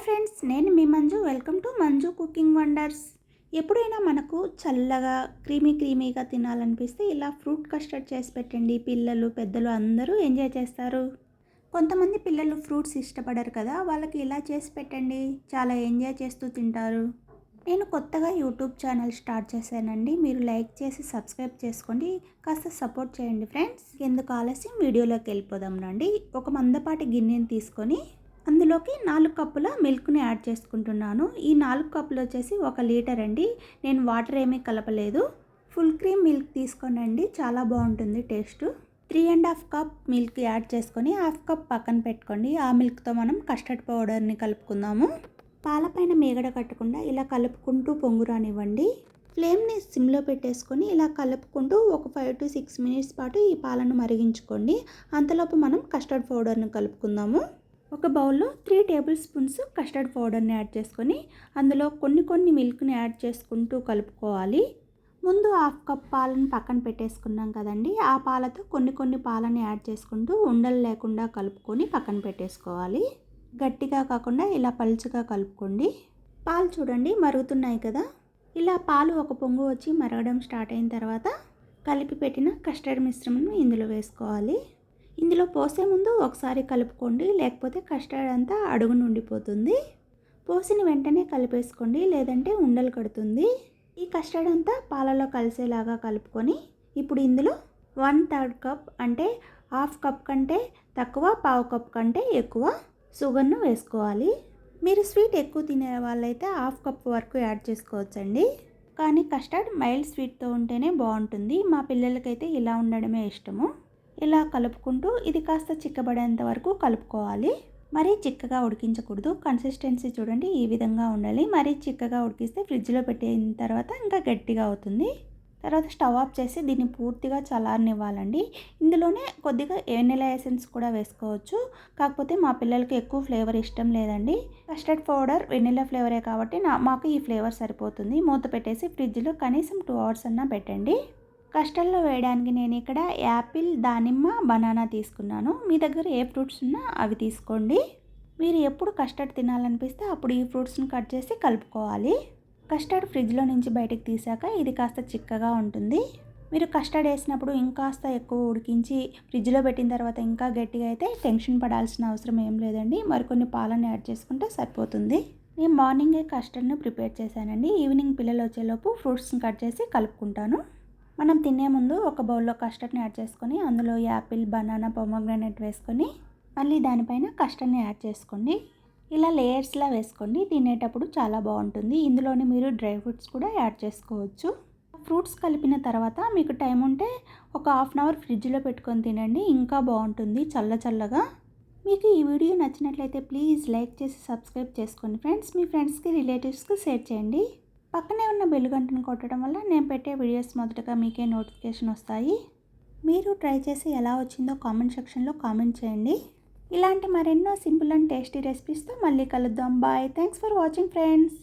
Hi friends, నేను మీ Manju. Welcome to Manju cooking wonders. ఎప్పుడైనా మనకు చల్లగా క్రీమీగా తినాలనిపిస్తే ఇలా ఫ్రూట్ కస్టర్డ్ చేసి పెట్టండి. పిల్లలు పెద్దలు అందరూ ఎంజాయ్ చేస్తారు. కొంతమంది పిల్లలు ఫ్రూట్స్ ఇష్టపడరు కదా, వాళ్ళకి ఇలా చేసి పెట్టండి, చాలా ఎంజాయ్ చేస్తూ తింటారు. నేను కొత్తగా యూట్యూబ్ ఛానల్ స్టార్ట్ చేశానండి. మీరు లైక్ చేసి సబ్స్క్రైబ్ చేసుకోండి, కాస్త సపోర్ట్ చేయండి ఫ్రెండ్స్. ఎందుకు ఆలస్యం, వీడియోలోకి వెళ్ళిపోదాం రండి. ఒక మందపాటి గిన్నెని తీసుకొని అందులోకి 4 కప్పుల మిల్క్ని యాడ్ చేసుకుంటున్నాను. ఈ 4 కప్పులు వచ్చేసి 1 లీటర్ అండి. నేను వాటర్ ఏమీ కలపలేదు. ఫుల్ క్రీమ్ మిల్క్ తీసుకోనండి, చాలా బాగుంటుంది టేస్ట్. 3.5 కప్ మిల్క్ యాడ్ చేసుకొని 1/2 కప్ పక్కన పెట్టుకోండి. ఆ మిల్క్తో మనం కస్టర్డ్ పౌడర్ని కలుపుకుందాము. పాలపైన మీగడ కట్టకుండా ఇలా కలుపుకుంటూ పొంగు రానివ్వండి. ఫ్లేమ్ని సిమ్లో పెట్టేసుకొని ఇలా కలుపుకుంటూ ఒక 5 to 6 మినిట్స్ పాటు ఈ పాలను మరిగించుకోండి. అంతలోపు మనం కస్టర్డ్ పౌడర్ని కలుపుకుందాము. ఒక బౌల్లో 3 టేబుల్ స్పూన్స్ కస్టర్డ్ పౌడర్ని యాడ్ చేసుకొని అందులో కొన్ని మిల్క్ని యాడ్ చేసుకుంటూ కలుపుకోవాలి. ముందు 1/2 కప్ పాలను పక్కన పెట్టేసుకున్నాం కదండి, ఆ పాలతో కొన్ని పాలని యాడ్ చేసుకుంటూ ఉండలు లేకుండా కలుపుకొని పక్కన పెట్టేసుకోవాలి. గట్టిగా కాకుండా ఇలా పలుచగా కలుపుకోండి. పాలు చూడండి మరుగుతున్నాయి కదా. ఇలా పాలు ఒక పొంగు వచ్చి మరగడం స్టార్ట్ అయిన తర్వాత కలిపి పెట్టిన కస్టర్డ్ మిశ్రమం ఇందులో వేసుకోవాలి. ఇందులో పోసే ముందు ఒకసారి కలుపుకోండి, లేకపోతే కస్టర్డ్ అంతా అడుగున ఉండిపోతుంది. పోసిన వెంటనే కలిపేసుకోండి, లేదంటే ఉండలు కడుతుంది. ఈ కస్టర్డ్ అంతా పాలలో కలిసేలాగా కలుపుకొని ఇప్పుడు ఇందులో 1/3 కప్ అంటే 1/2 కప్ కంటే తక్కువ, 1/4 కప్ కంటే ఎక్కువ షుగర్ను వేసుకోవాలి. మీరు స్వీట్ ఎక్కువ తినే వాళ్ళైతే 1/2 కప్ వరకు యాడ్ చేసుకోవచ్చండి. కానీ కస్టర్డ్ మైల్డ్ స్వీట్తో ఉంటేనే బాగుంటుంది. మా పిల్లలకైతే ఇలా ఉండడమే ఇష్టము. ఇలా కలుపుకుంటూ ఇది కాస్త చిక్కబడేంత వరకు కలుపుకోవాలి. మరీ చిక్కగా ఉడికించకూడదు. కన్సిస్టెన్సీ చూడండి ఈ విధంగా ఉండాలి. మరీ చిక్కగా ఉడికిస్తే ఫ్రిడ్జ్లో పెట్టిన తర్వాత ఇంకా గట్టిగా అవుతుంది. తర్వాత స్టవ్ ఆఫ్ చేసి దీన్ని పూర్తిగా చల్లారనివ్వాలండి. ఇందులోనే కొద్దిగా వెనిలా ఎసెన్స్ కూడా వేసుకోవచ్చు. కాకపోతే మా పిల్లలకి ఎక్కువ ఫ్లేవర్ ఇష్టం లేదండి. కస్టర్డ్ పౌడర్ వెనిలా ఫ్లేవరే కాబట్టి మాకు ఈ ఫ్లేవర్ సరిపోతుంది. మూత పెట్టేసి ఫ్రిడ్జ్లో కనీసం 2 hours అన్నా పెట్టండి. కస్టర్డ్లో వేయడానికి నేను ఇక్కడ యాపిల్, దానిమ్మ, బనానా తీసుకున్నాను. మీ దగ్గర ఏ ఫ్రూట్స్ ఉన్నా అవి తీసుకోండి. మీరు ఎప్పుడు కస్టర్డ్ తినాలనిపిస్తే అప్పుడు ఈ ఫ్రూట్స్ని కట్ చేసి కలుపుకోవాలి. కస్టర్డ్ ఫ్రిడ్జ్లో నుంచి బయటకు తీసాక ఇది కాస్త చిక్కగా ఉంటుంది. మీరు కస్టర్డ్ వేసినప్పుడు ఇంకాస్త ఎక్కువ ఉడికించి ఫ్రిడ్జ్లో పెట్టిన తర్వాత ఇంకా గట్టిగా అయితే టెన్షన్ పడాల్సిన అవసరం ఏం లేదండి. మరికొన్ని పాలను యాడ్ చేసుకుంటే సరిపోతుంది. నేను మార్నింగే కస్టర్డ్ని ప్రిపేర్ చేశానండి. ఈవినింగ్ పిల్లలు వచ్చేలోపు ఫ్రూట్స్ని కట్ చేసి కలుపుకుంటాను. మనం తినే ముందు ఒక బౌల్లో కస్టర్డ్ని యాడ్ చేసుకొని అందులో యాపిల్, బనానా, పొమోగ్రానేట్ వేసుకొని మళ్ళీ దానిపైన కస్టర్డ్ని యాడ్ చేసుకోండి. ఇలా లేయర్స్లా వేసుకోండి. తినేటప్పుడు చాలా బాగుంటుంది. ఇందులోనే మీరు డ్రై ఫ్రూట్స్ కూడా యాడ్ చేసుకోవచ్చు. ఫ్రూట్స్ కలిపిన తర్వాత మీకు టైం ఉంటే ఒక 1/2 hour ఫ్రిడ్జ్లో పెట్టుకొని తినండి, ఇంకా బాగుంటుంది చల్లగా. మీకు ఈ వీడియో నచ్చినట్లయితే ప్లీజ్ లైక్ చేసి సబ్స్క్రైబ్ చేసుకోండి ఫ్రెండ్స్. మీ ఫ్రెండ్స్కి, రిలేటివ్స్కి షేర్ చేయండి. పక్కనే ఉన్న బెల్ గంటను కొట్టడం వల్ల నేను పెట్టే వీడియోస్ మొదటగా మీకే నోటిఫికేషన్ వస్తాయి. మీరు ట్రై చేసి ఎలా వచ్చిందో కామెంట్ సెక్షన్లో కామెంట్ చేయండి. ఇలాంటి మరెన్నో సింపుల్ అండ్ టేస్టీ రెసిపీస్తో మళ్ళీ కలుద్దాం. Bye. Thanks for watching friends.